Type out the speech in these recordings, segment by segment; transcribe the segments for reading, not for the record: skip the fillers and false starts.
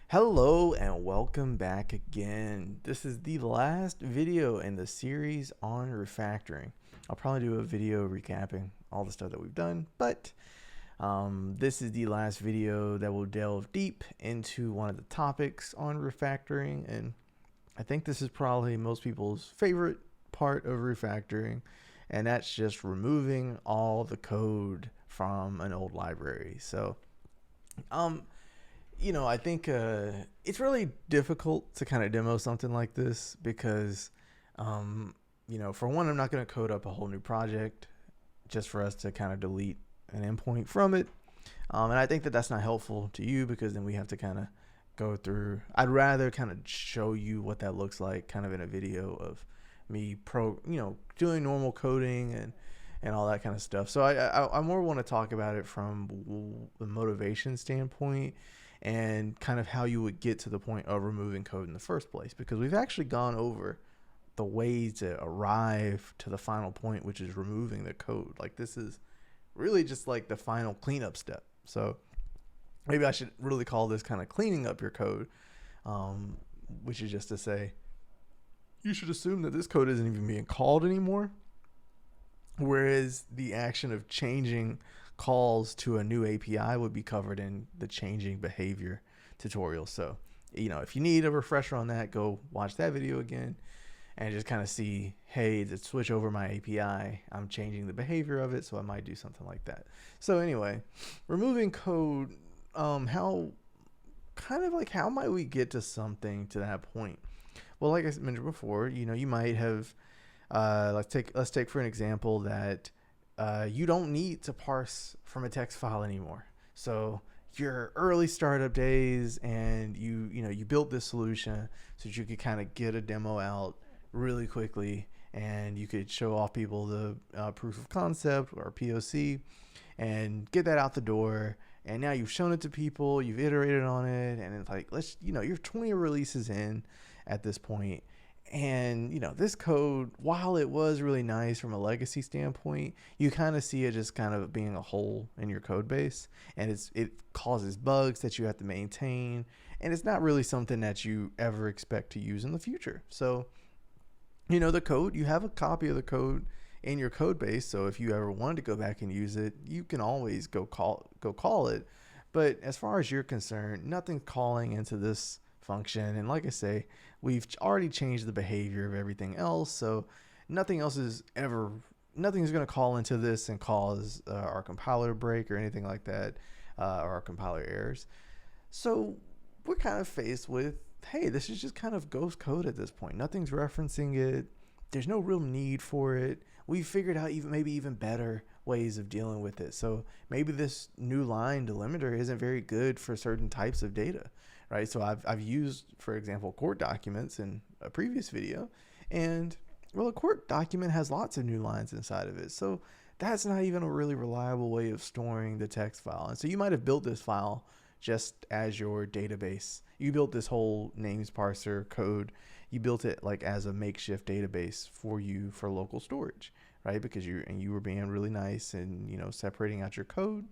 Hello and welcome back again. This is the last video in the series on refactoring. I'll probably do a video recapping all the stuff that we've done, but this is the last video that will delve deep into one of the topics on refactoring, and I think this is probably most people's favorite part of refactoring, and that's just removing all the code from an old library. Um, I think it's really difficult to kind of demo something like this because, for one, I'm not going to code up a whole new project just for us to kind of delete an endpoint from it. And I think that that's not helpful to you because then we have to kind of go through. I'd rather kind of show you what that looks like kind of in a video of me doing normal coding and all that kind of stuff. So I more want to talk about it from the motivation standpoint and kind of how you would get to the point of removing code in the first place, because we've actually gone over the ways to arrive to the final point, which is removing the code. Like, this is really just like the final cleanup step. So maybe I should really call this kind of cleaning up your code, which is just to say you should assume that this code isn't even being called anymore, whereas the action of changing calls to a new API would be covered in the changing behavior tutorial. So, if you need a refresher on that, go watch that video again and just kind of see, hey, to switch over my API, I'm changing the behavior of it, so I might do something like that. So anyway, removing code, how might we get to something to that point? Well, like I mentioned before, you might have, let's take for an example that you don't need to parse from a text file anymore. So your early startup days, and you built this solution so that you could kind of get a demo out really quickly, and you could show off people the proof of concept or POC and get that out the door. And now you've shown it to people, you've iterated on it, and it's like, you're 20 releases in at this point. And this code, while it was really nice from a legacy standpoint, you kind of see it just kind of being a hole in your code base, and it causes bugs that you have to maintain, and it's not really something that you ever expect to use in the future. So the code, you have a copy of the code in your code base, so if you ever wanted to go back and use it, you can always go call it. But as far as you're concerned, nothing's calling into this function, and like I say, we've already changed the behavior of everything else, so nothing's going to call into this and cause our compiler to break or anything like that, or our compiler errors. So we're kind of faced with, hey, this is just kind of ghost code at this point. Nothing's referencing it. There's no real need for it. We figured out maybe even better ways of dealing with it. So maybe this new line delimiter isn't very good for certain types of data, right? So I've used, for example, court documents in a previous video, and well, a court document has lots of new lines inside of it. So that's not even a really reliable way of storing the text file. And so you might have built this file just as your database. You built this whole names parser code. You built it like as a makeshift database for local storage, right? Because you were being really nice and separating out your code.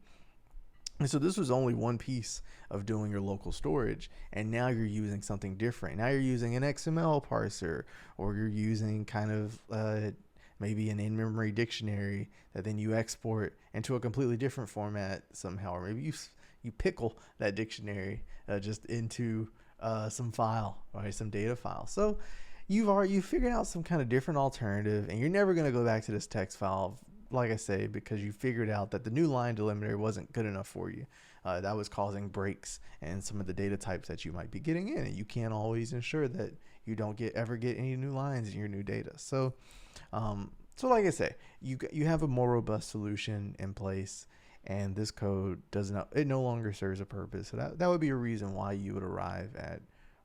And so this was only one piece of doing your local storage, and now you're using something different. Now you're using an XML parser, or you're using kind of maybe an in-memory dictionary that then you export into a completely different format somehow, or maybe you pickle that dictionary just into some file, right, some data file. So you figured out some kind of different alternative, and you're never going to go back to this text file, like I say, because you figured out that the new line delimiter wasn't good enough for you. That was causing breaks and some of the data types that you might be getting in, and you can't always ensure that you don't ever get any new lines in your new data. So like I say, you have a more robust solution in place, and this code it no longer serves a purpose. So that would be a reason why you would arrive at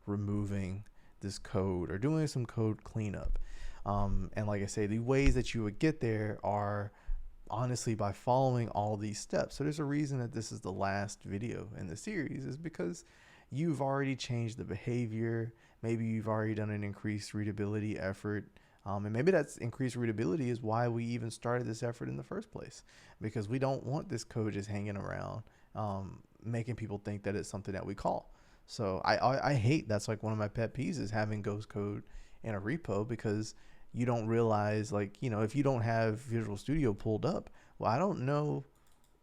removing this code or doing some code cleanup. And like I say, the ways that you would get there are honestly by following all these steps. So there's a reason that this is the last video in the series, is because you've already changed the behavior. Maybe you've already done an increased readability effort. And maybe that's increased readability is why we even started this effort in the first place, because we don't want this code just hanging around, making people think that it's something that we call. So I hate, that's like one of my pet peeves is having ghost code in a repo, because you don't realize, like, if you don't have Visual Studio pulled up, well, I don't know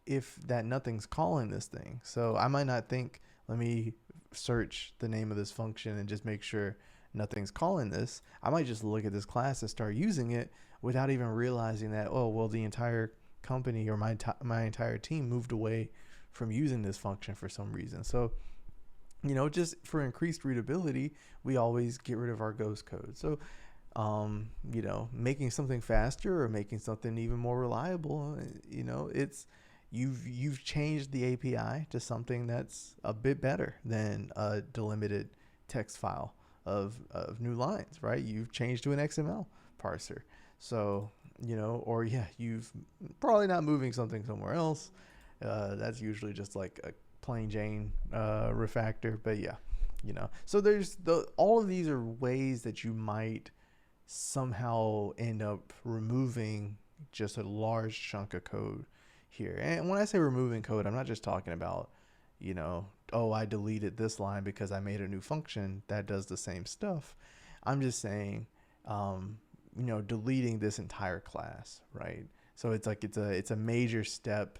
if that nothing's calling this thing. So I might not think, let me search the name of this function and just make sure nothing's calling this. I might just look at this class and start using it without even realizing that, oh, well, the entire company or my entire team moved away from using this function for some reason. So, just for increased readability, we always get rid of our ghost code. So, making something faster or making something even more reliable, it's you've changed the API to something that's a bit better than a delimited text file of new lines, right? You've changed to an XML parser. So, or yeah, you've probably not moving something somewhere else. That's usually just like a plain Jane refactor, but yeah, So there's all of these are ways that you might somehow end up removing just a large chunk of code here. And when I say removing code, I'm not just talking about, oh, I deleted this line because I made a new function that does the same stuff. I'm just saying, deleting this entire class, right? So it's like it's a major step.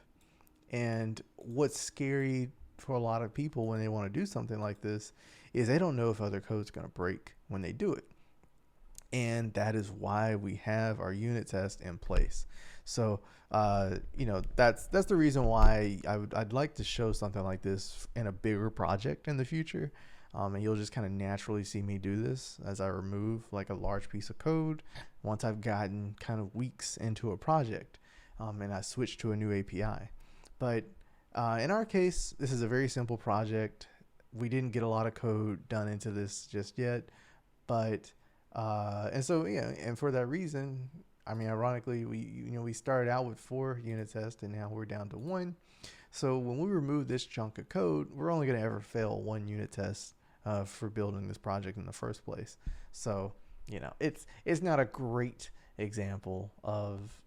And what's scary for a lot of people when they want to do something like this is they don't know if other code's going to break when they do it. And that is why we have our unit test in place. So, that's the reason why I'd like to show something like this in a bigger project in the future. And you'll just kind of naturally see me do this as I remove like a large piece of code once I've gotten kind of weeks into a project, and I switch to a new API. But in our case, this is a very simple project. We didn't get a lot of code done into this just yet, but and so, yeah, and for that reason, I mean, ironically, we started out with 4 unit tests and now we're down to 1. So when we remove this chunk of code, we're only going to ever fail 1 unit test for building this project in the first place. So, it's not a great example of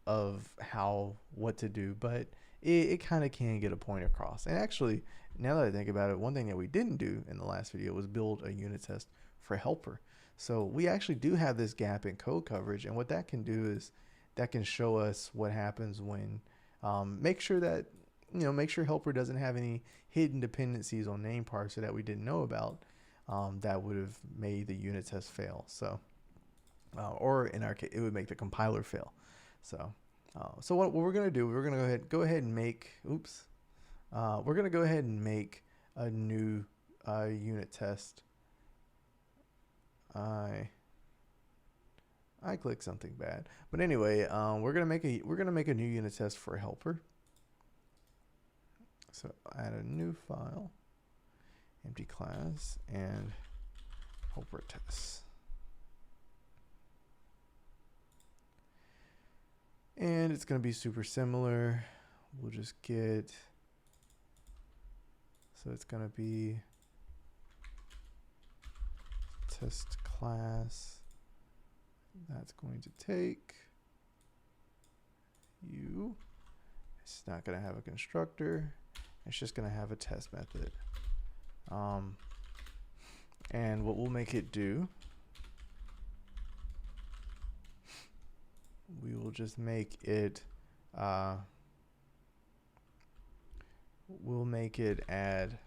what to do, but it kind of can get a point across. And actually, now that I think about it, one thing that we didn't do in the last video was build a unit test for helper. So we actually do have this gap in code coverage, and what that can do is that can show us what happens when make sure helper doesn't have any hidden dependencies on name parser that we didn't know about, that would have made the unit test fail. So or in our case, it would make the compiler fail. So so what we're gonna do, we're gonna go ahead and make we're gonna go ahead and make a new unit test. I clicked something bad, but anyway, we're gonna make a new unit test for helper. So add a new file, empty class, and helper test. And it's gonna be super similar. We'll just get, so it's gonna be test class that's going to take you. It's not going to have a constructor. It's just going to have a test method. And what we'll make it do, we will just make it, we'll make it add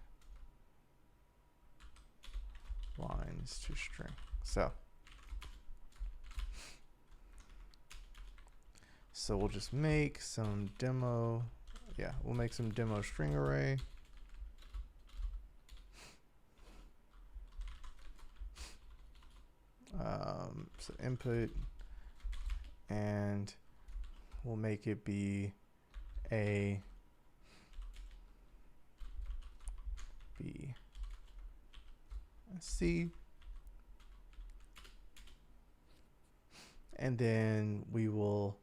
lines to string. So we'll just make some demo. Yeah, we'll make some demo string array. So input, and we'll make it be A, B, C, and then we will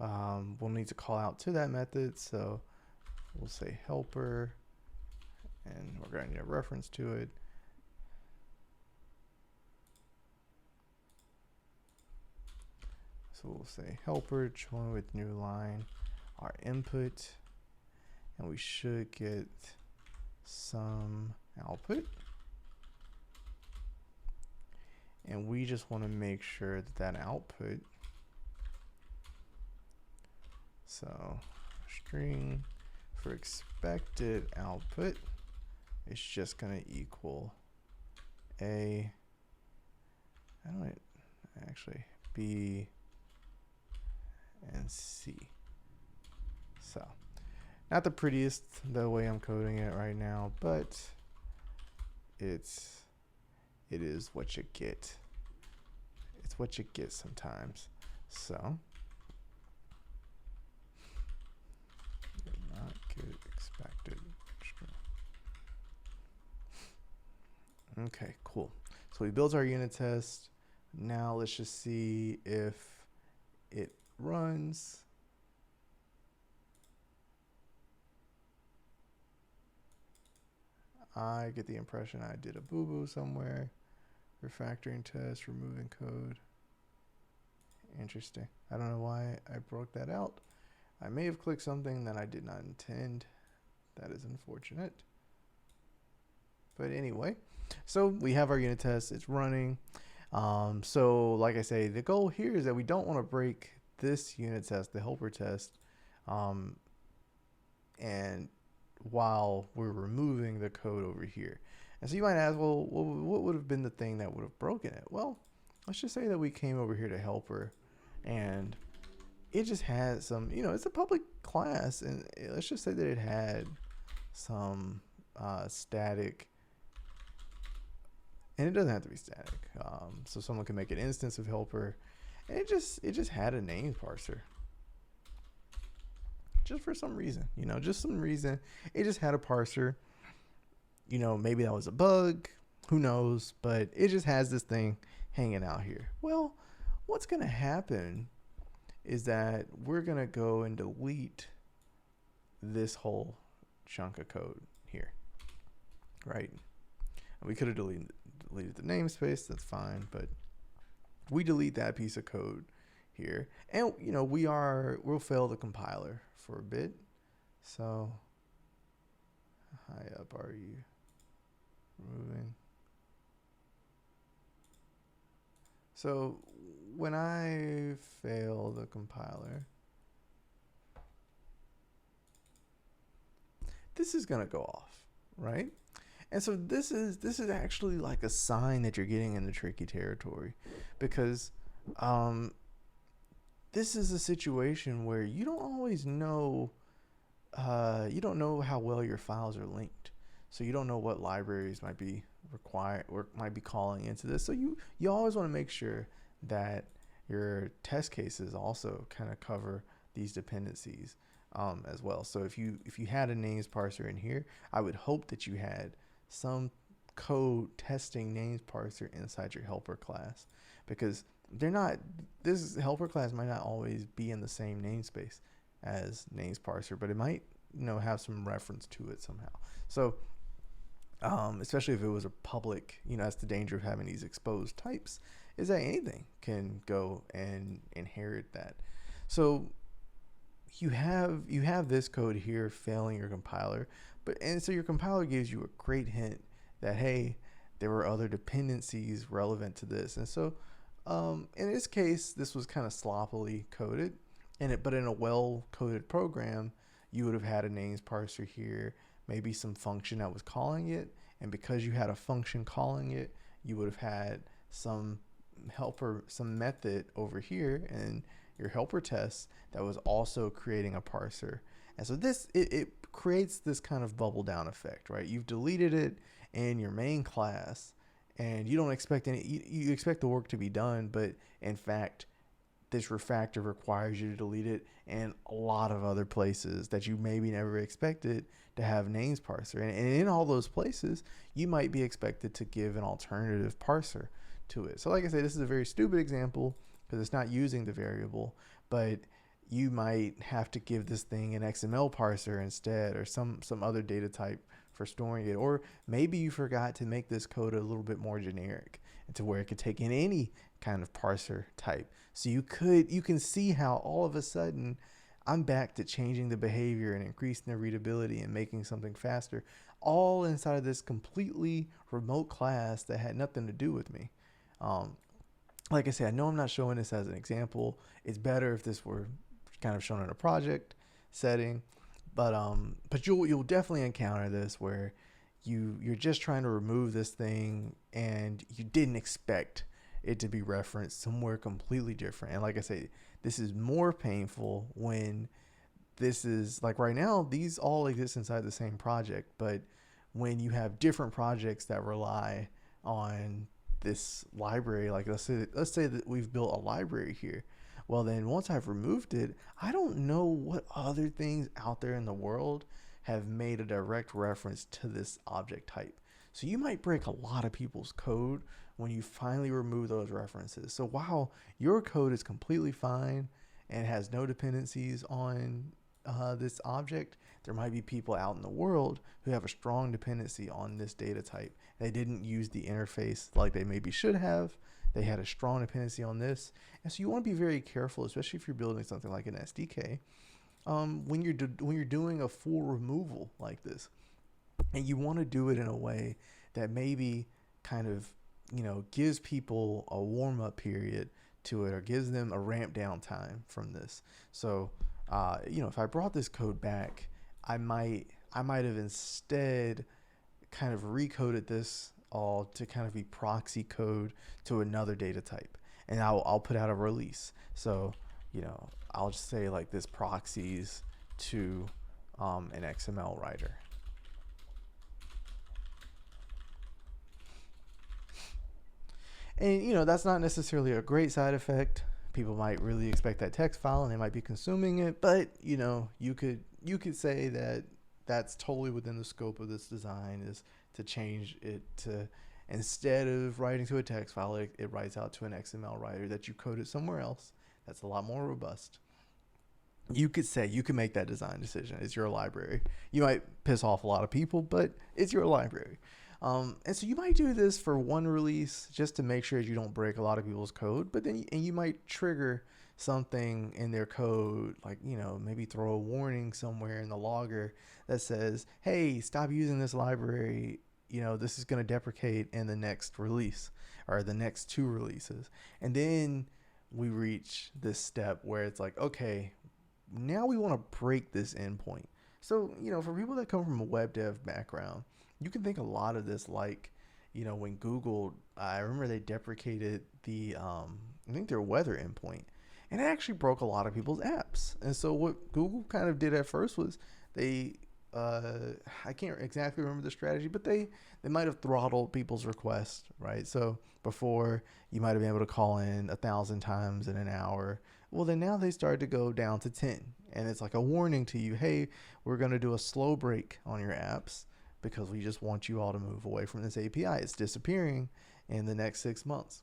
we'll need to call out to that method. So we'll say helper, and we're going to need a reference to it. So we'll say helper join with new line our input, and we should get some output. and we just want to make sure that that output, so string for expected output is just going to equal A, I don't actually, B and C. So not the prettiest the way I'm coding it right now, but it is what you get. It's what you get sometimes. So not get expected string. Okay, cool. So we built our unit test. Now let's just see if it runs. I get the impression I did a boo-boo somewhere. Refactoring test, removing code. Interesting. I don't know why I broke that out. I may have clicked something that I did not intend. That is unfortunate. But anyway, so we have our unit test. It's running. So like I say, the goal here is that we don't want to break this unit test, the helper test, and while we're removing the code over here. And so you might ask, well, what would have been the thing that would have broken it? Well, let's just say that we came over here to helper and it just had some, it's a public class, and let's just say that it had some static, and it doesn't have to be static. So someone can make an instance of helper, and it just had a names parser. Just for some reason, just some reason, it just had a parser. Maybe that was a bug, who knows, but it just has this thing hanging out here. Well, what's going to happen is that we're going to go and delete this whole chunk of code here, right? We could have deleted the namespace, that's fine, but we delete that piece of code here, and we'll fail the compiler for a bit. So how high up are you? Removing. So when I fail the compiler, this is gonna go off, right? And so this is actually like a sign that you're getting into tricky territory, because this is a situation where you don't always know, you don't know how well your files are linked. So you don't know what libraries might be required or might be calling into this. So you always want to make sure that your test cases also kind of cover these dependencies as well. So if you had a names parser in here, I would hope that you had some code testing names parser inside your helper class, because this helper class might not always be in the same namespace as names parser, but it might have some reference to it somehow. So especially if it was a public, that's the danger of having these exposed types, is that anything can go and inherit that. So you have this code here failing your compiler, and so your compiler gives you a great hint that, hey, there were other dependencies relevant to this. And so in this case, this was kind of sloppily coded, but in a well-coded program, you would have had a names parser here, maybe some function that was calling it, and because you had a function calling it, you would have had some helper, some method over here in your helper test that was also creating a parser. And so it creates this kind of bubble down effect, right? You've deleted it in your main class, and you don't expect you expect the work to be done, but in fact, this refactor requires you to delete it in a lot of other places that you maybe never expected to have names parser. And in all those places, you might be expected to give an alternative parser to it. So like I say, this is a very stupid example because it's not using the variable, but you might have to give this thing an XML parser instead, or some other data type for storing it. Or maybe you forgot to make this code a little bit more generic to where it could take in any kind of parser type. So you can see how all of a sudden I'm back to changing the behavior and increasing the readability and making something faster, all inside of this completely remote class that had nothing to do with me. Like I said, I know I'm not showing this as an example. It's better if this were kind of shown in a project setting, but you'll definitely encounter this where you're just trying to remove this thing and you didn't expect it to be referenced somewhere completely different. And like I say, this is more painful when this is like right now, these all exist inside the same project, but when you have different projects that rely on this library, like let's say that we've built a library here. Well, then once I've removed it, I don't know what other things out there in the world have made a direct reference to this object type. So you might break a lot of people's code when you finally remove those references. So while your code is completely fine and has no dependencies on this object, there might be people out in the world who have a strong dependency on this data type. They didn't use the interface like they maybe should have. They had a strong dependency on this. And so you want to be very careful, especially if you're building something like an SDK, when you're doing a full removal like this. And you want to do it in a way that maybe kind of, gives people a warm-up period to it or gives them a ramp down time from this. So if I brought this code back, I might have instead kind of recoded this all to kind of be proxy code to another data type, and I'll put out a release. So I'll just say like this proxies to an XML writer. And that's not necessarily a great side effect. People might really expect that text file and they might be consuming it, but you could say that that's totally within the scope of this design, is to change it to, instead of writing to a text file, it writes out to an XML writer that you coded somewhere else. That's a lot more robust. You can make that design decision. It's your library. You might piss off a lot of people, but it's your library. And so you might do this for one release just to make sure you don't break a lot of people's code, but then you might trigger something in their code, like, maybe throw a warning somewhere in the logger that says, hey, stop using this library. This is going to deprecate in the next release or the next two releases. And then we reach this step where it's like, okay, now we want to break this endpoint. So, for people that come from a web dev background, you can think a lot of this like, when Google, I remember they deprecated I think their weather endpoint, and it actually broke a lot of people's apps. And so what Google kind of did at first was they, I can't exactly remember the strategy, but they might have throttled people's requests, right? So before you might have been able to call in 1,000 times in an hour. Well, then now they started to go down to 10. And it's like a warning to you, hey, we're going to do a slow break on your apps because we just want you all to move away from this API. It's disappearing in the next 6 months.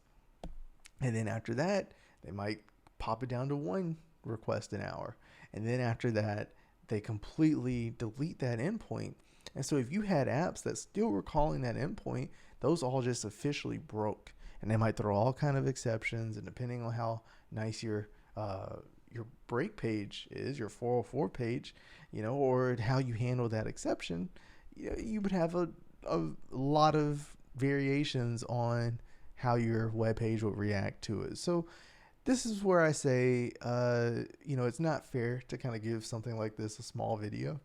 And then after that, they might pop it down to 1 request an hour. And then after that, they completely delete that endpoint. And so if you had apps that still were calling that endpoint, those all just officially broke. And they might throw all kind of exceptions, and depending on how nice your break page is, your 404 page, or how you handle that exception, you would have a lot of variations on how your web page will react to it. So this is where I say, it's not fair to kind of give something like this a small video.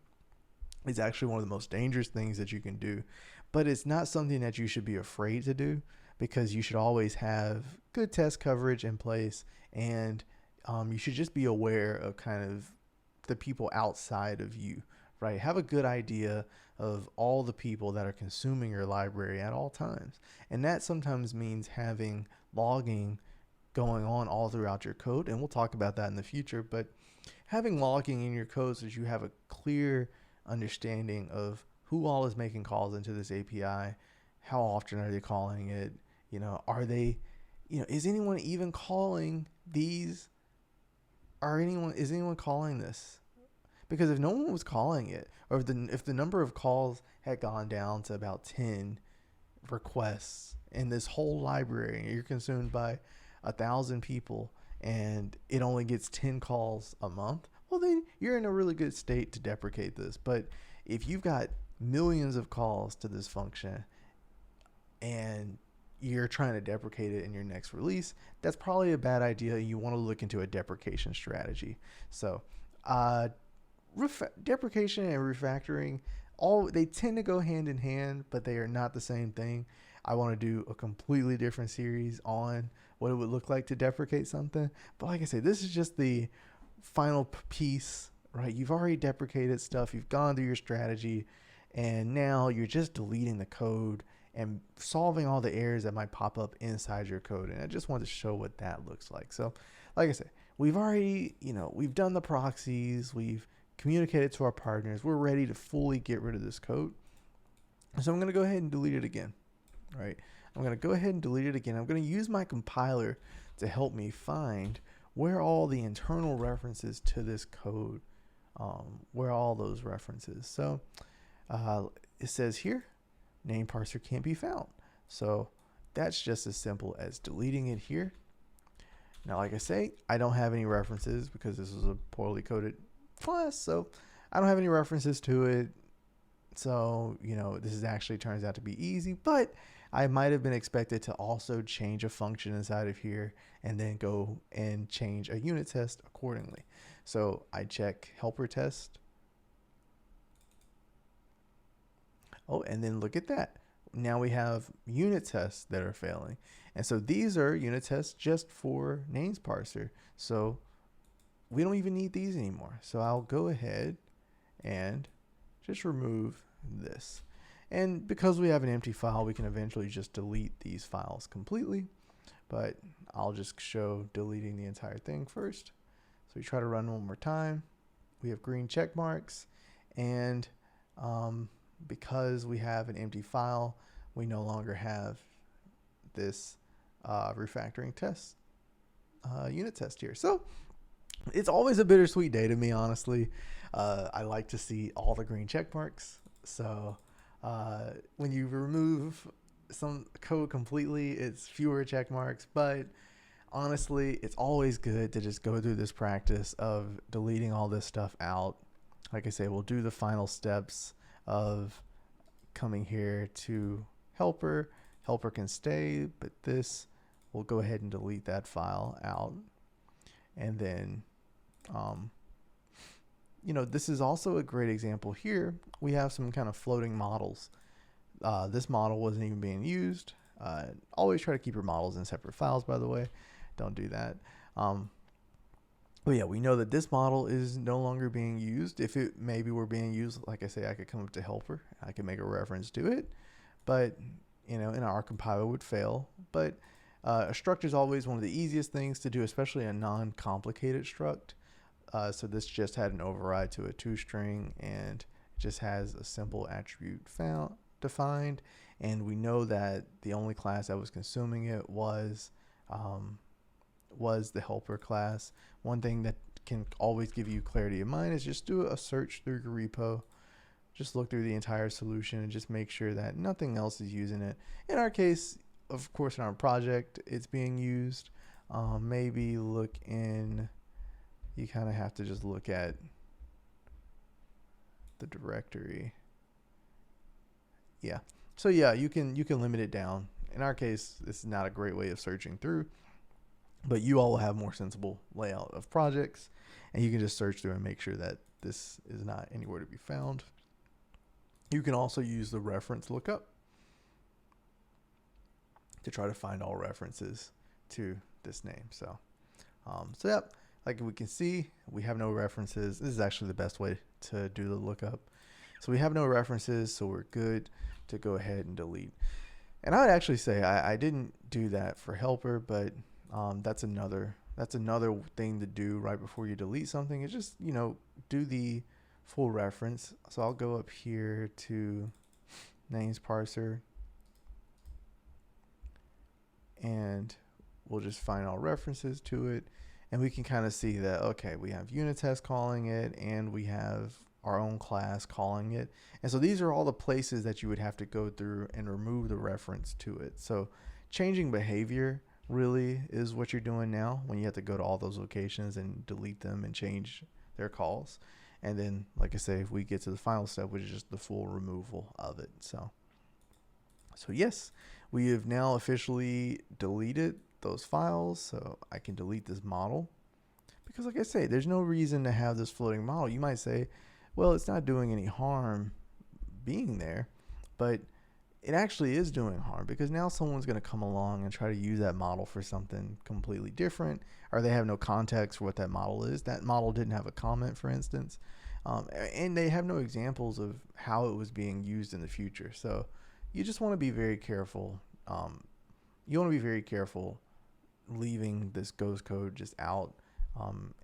It's actually one of the most dangerous things that you can do, but it's not something that you should be afraid to do, because you should always have good test coverage in place, and you should just be aware of kind of the people outside of you, right? Have a good idea of all the people that are consuming your library at all times. And that sometimes means having logging going on all throughout your code. And we'll talk about that in the future, but having logging in your code so that you have a clear understanding of who all is making calls into this API, how often are they calling it, are they, is anyone even calling these, is anyone calling this? Because if no one was calling it, or if the number of calls had gone down to about 10 requests in this whole library, and you're consumed by 1,000 people, and it only gets 10 calls a month, well, then you're in a really good state to deprecate this. But if you've got millions of calls to this function, and you're trying to deprecate it in your next release, that's probably a bad idea. You want to look into a deprecation strategy. So deprecation and refactoring, they tend to go hand in hand, but they are not the same thing. I want to do a completely different series on what it would look like to deprecate something. But like I said, this is just the final piece, right? You've already deprecated stuff, you've gone through your strategy, and now you're just deleting the code and solving all the errors that might pop up inside your code. And I just wanted to show what that looks like. So like I said, we've already, we've done the proxies, we've communicated to our partners, we're ready to fully get rid of this code. So I'm going to go ahead and delete it again, right? I'm going to go ahead and delete it again. I'm going to use my compiler to help me find where all the internal references to this code, where all those references. So it says here, name parser can't be found. So that's just as simple as deleting it here. Now, like I say, I don't have any references because this is a poorly coded class, so I don't have any references to it. So, this is actually turns out to be easy, but I might have been expected to also change a function inside of here and then go and change a unit test accordingly. So I check helper test. Oh, and then look at that. Now we have unit tests that are failing. And so these are unit tests just for names parser. So we don't even need these anymore. So I'll go ahead and just remove this. And because we have an empty file, we can eventually just delete these files completely. But I'll just show deleting the entire thing first. So we try to run one more time. We have green check marks. And because we have an empty file, we no longer have this refactoring test unit test here. So it's always a bittersweet day to me, honestly. I like to see all the green check marks. So when you remove some code completely, it's fewer check marks. But honestly, it's always good to just go through this practice of deleting all this stuff out. Like I say, we'll do the final steps of coming here to helper. Helper can stay, but this, we'll go ahead and delete that file out. And then, this is also a great example here. We have some kind of floating models. This model wasn't even being used. Always try to keep your models in separate files, by the way. Don't do that. But yeah, we know that this model is no longer being used. If it maybe were being used, like I say, I could come up to helper. I could make a reference to it. But, in our compiler would fail. But a struct is always one of the easiest things to do, especially a non-complicated struct. So this just had an override to a toString and just has a simple attribute defined. And we know that the only class that was consuming it was the helper class. One thing that can always give you clarity of mind is just do a search through your repo. Just look through the entire solution and just make sure that nothing else is using it. In our case, of course, in our project, it's being used. Maybe look in, you kind of have to just look at the directory. Yeah. So yeah, you can limit it down. In our case, this is not a great way of searching through, but you all will have more sensible layout of projects, and you can just search through and make sure that this is not anywhere to be found. You can also use the reference lookup to try to find all references to this name. So, yep, like we can see, we have no references. This is actually the best way to do the lookup. So we have no references, so we're good to go ahead and delete. And I would actually say I didn't do that for helper, but that's another thing to do right before you delete something. Is just do the full reference. So I'll go up here to names parser, and we'll just find all references to it, and we can kind of see that, okay, we have unit test calling it, and we have our own class calling it. And so these are all the places that you would have to go through and remove the reference to it. So changing behavior really is what you're doing now when you have to go to all those locations and delete them and change their calls. And then, like I say, if we get to the final step, which is just the full removal of it. So yes, We have now officially deleted those files, so I can delete this model. Because like I say, there's no reason to have this floating model. You might say, well, it's not doing any harm being there, but it actually is doing harm, because now someone's going to come along and try to use that model for something completely different, or they have no context for what that model is. That model didn't have a comment, for instance, and they have no examples of how it was being used in the future. So you just want to be very careful. You want to be very careful leaving this ghost code just out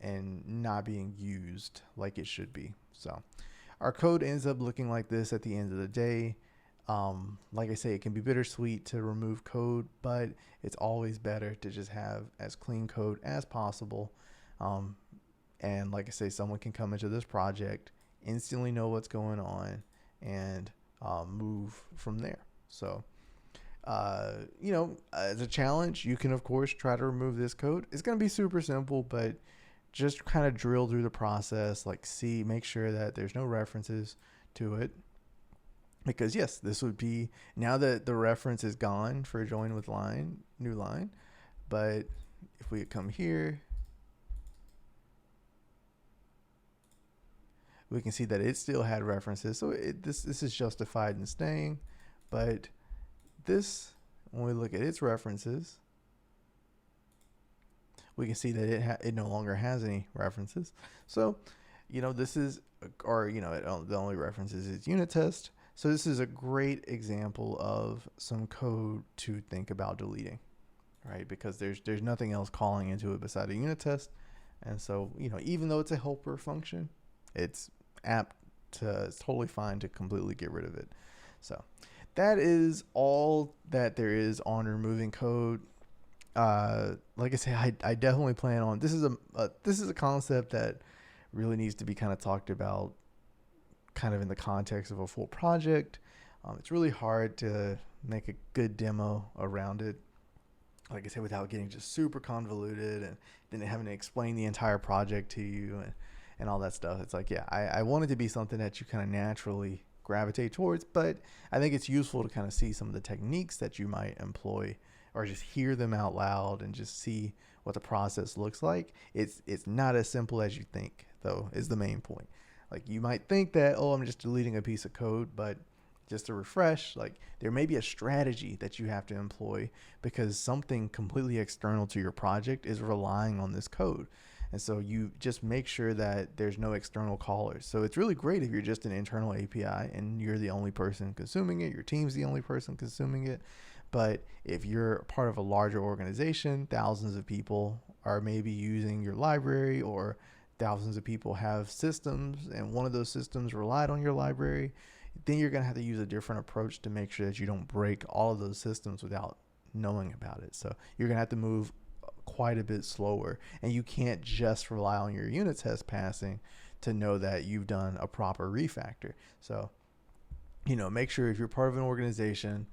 and not being used like it should be. So our code ends up looking like this at the end of the day. Like I say, it can be bittersweet to remove code, but it's always better to just have as clean code as possible. And like I say, someone can come into this project, instantly know what's going on, and move from there. So, as a challenge, you can, of course, try to remove this code. It's going to be super simple, but just kind of drill through the process, like make sure that there's no references to it. Because yes, this would be, now that the reference is gone for join with new line, but if we come here, we can see that it still had references. So this is justified in staying, but this, when we look at its references, we can see that it no longer has any references. So, this is, or, the only references is unit test. So this is a great example of some code to think about deleting, right? Because there's nothing else calling into it beside a unit test. And so, even though it's a helper function, it's totally fine to completely get rid of it. So that is all that there is on removing code. Like I say, I definitely plan on, this is a concept that really needs to be kind of talked about kind of in the context of a full project. It's really hard to make a good demo around it, like I said, without getting just super convoluted and then having to explain the entire project to you and all that stuff. It's like, yeah, I want it to be something that you kind of naturally gravitate towards, but I think it's useful to kind of see some of the techniques that you might employ, or just hear them out loud and just see what the process looks like. It's not as simple as you think, though, is the main point. Like, you might think that, oh, I'm just deleting a piece of code, but just to refresh, like, there may be a strategy that you have to employ because something completely external to your project is relying on this code. And so you just make sure that there's no external callers. So it's really great if you're just an internal API and you're the only person consuming it, your team's the only person consuming it. But if you're part of a larger organization, thousands of people are maybe using your library, or thousands of people have systems and one of those systems relied on your library, then you're going to have to use a different approach to make sure that you don't break all of those systems without knowing about it. So you're going to have to move quite a bit slower, and you can't just rely on your unit test passing to know that you've done a proper refactor. So, make sure if you're part of an organization,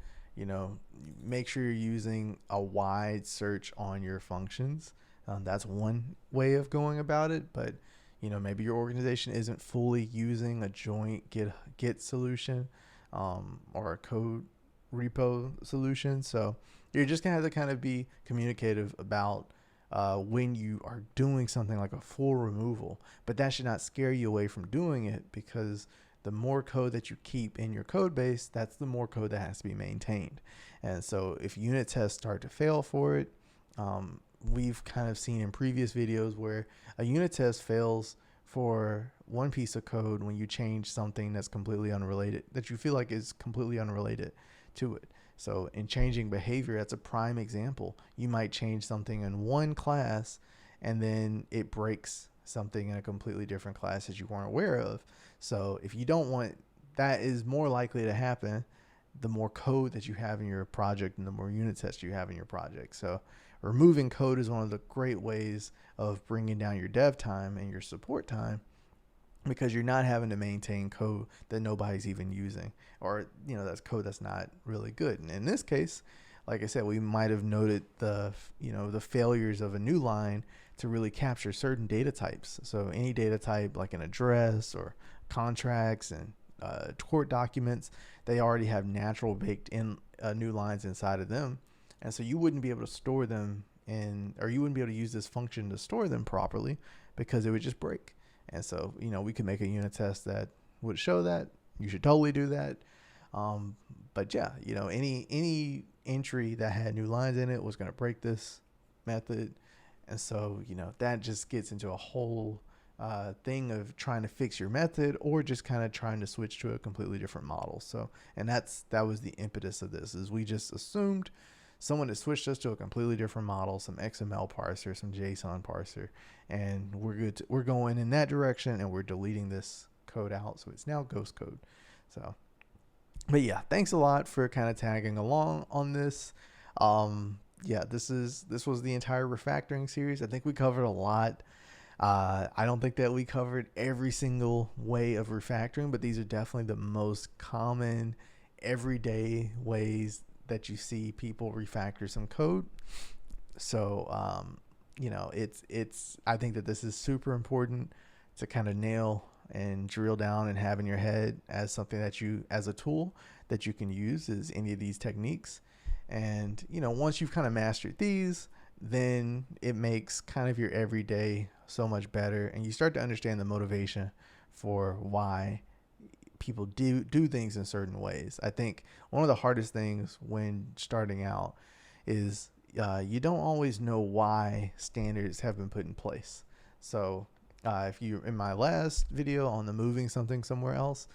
make sure you're using a wide search on your functions. That's one way of going about it, but maybe your organization isn't fully using a joint Git solution or a code repo solution. So you're just gonna have to kind of be communicative about when you are doing something like a full removal, but that should not scare you away from doing it, because the more code that you keep in your code base, that's the more code that has to be maintained. And so if unit tests start to fail for it, we've kind of seen in previous videos where a unit test fails for one piece of code when you change something that's completely unrelated, that you feel like is completely unrelated to it. So in changing behavior, that's a prime example. You might change something in one class and then it breaks something in a completely different class that you weren't aware of. So if you don't want, that is more likely to happen the more code that you have in your project and the more unit tests you have in your project. So removing code is one of the great ways of bringing down your dev time and your support time, because you're not having to maintain code that nobody's even using, or that's code that's not really good. And in this case, like I said, we might have noted the failures of a new line to really capture certain data types. So any data type like an address or contracts and court documents, they already have natural baked in new lines inside of them. And so you wouldn't be able to store them or you wouldn't be able to use this function to store them properly because it would just break. And so, we could make a unit test that would show that. You should totally do that. But yeah, any entry that had new lines in it was going to break this method. And so, that just gets into a whole thing of trying to fix your method or just kind of trying to switch to a completely different model. So, and that was the impetus of this, is we just assumed someone had switched us to a completely different model, some XML parser, some JSON parser, and we're going in that direction, and we're deleting this code out. So it's now ghost code. So, but yeah, thanks a lot for kind of tagging along on this. Yeah, this was the entire refactoring series. I think we covered a lot. I don't think that we covered every single way of refactoring, but these are definitely the most common everyday ways that you see people refactor some code. So, I think that this is super important to kind of nail and drill down and have in your head as something that as a tool that you can use, is any of these techniques. And, once you've kind of mastered these, then it makes kind of your everyday so much better. And you start to understand the motivation for why people do things in certain ways. I think one of the hardest things when starting out is you don't always know why standards have been put in place. So if you, in my last video on the moving something somewhere else,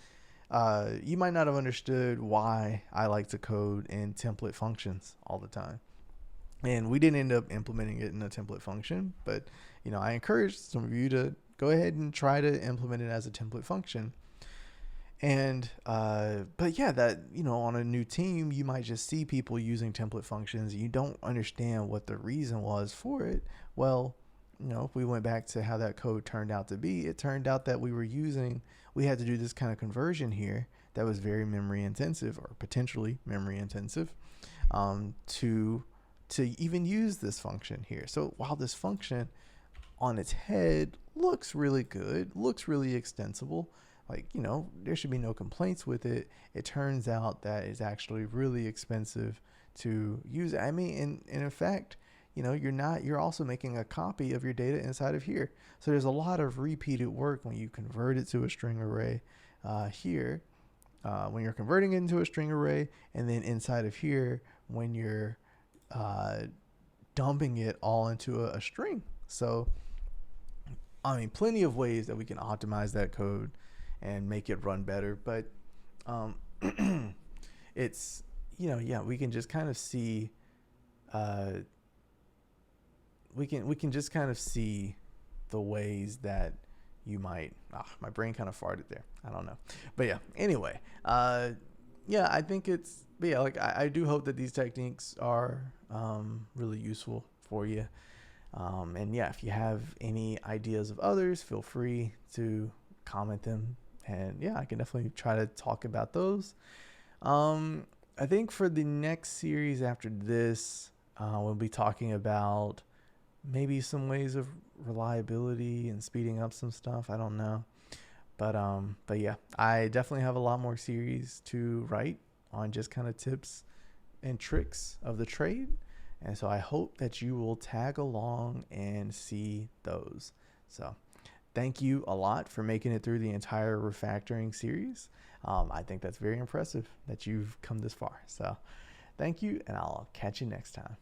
you might not have understood why I like to code in template functions all the time. And we didn't end up implementing it in a template function, but I encourage some of you to go ahead and try to implement it as a template function. And but yeah, that on a new team, you might just see people using template functions. You don't understand what the reason was for it. Well, if we went back to how that code turned out to be, it turned out that we had to do this kind of conversion here that was very memory intensive, or potentially memory intensive, to even use this function here. So while this function on its head looks really good, looks really extensible, there should be no complaints with it, it turns out that it's actually really expensive to use. I mean, in fact, you're also making a copy of your data inside of here. So there's a lot of repeated work when you convert it to a string array here, when you're converting it into a string array, and then inside of here when you're dumping it all into a string. So, I mean, plenty of ways that we can optimize that code and make it run better. But it's, we can just kind of see, we can just kind of see the ways that you might, my brain kind of farted there. I don't know. But yeah, anyway, I think but yeah, I do hope that these techniques are really useful for you. And yeah, if you have any ideas of others, feel free to comment them. And yeah, I can definitely try to talk about those. I think for the next series after this, we'll be talking about maybe some ways of reliability and speeding up some stuff. I don't know. But yeah, I definitely have a lot more series to write on just kind of tips and tricks of the trade. And so I hope that you will tag along and see those. So thank you a lot for making it through the entire refactoring series. I think that's very impressive that you've come this far. So thank you, and I'll catch you next time.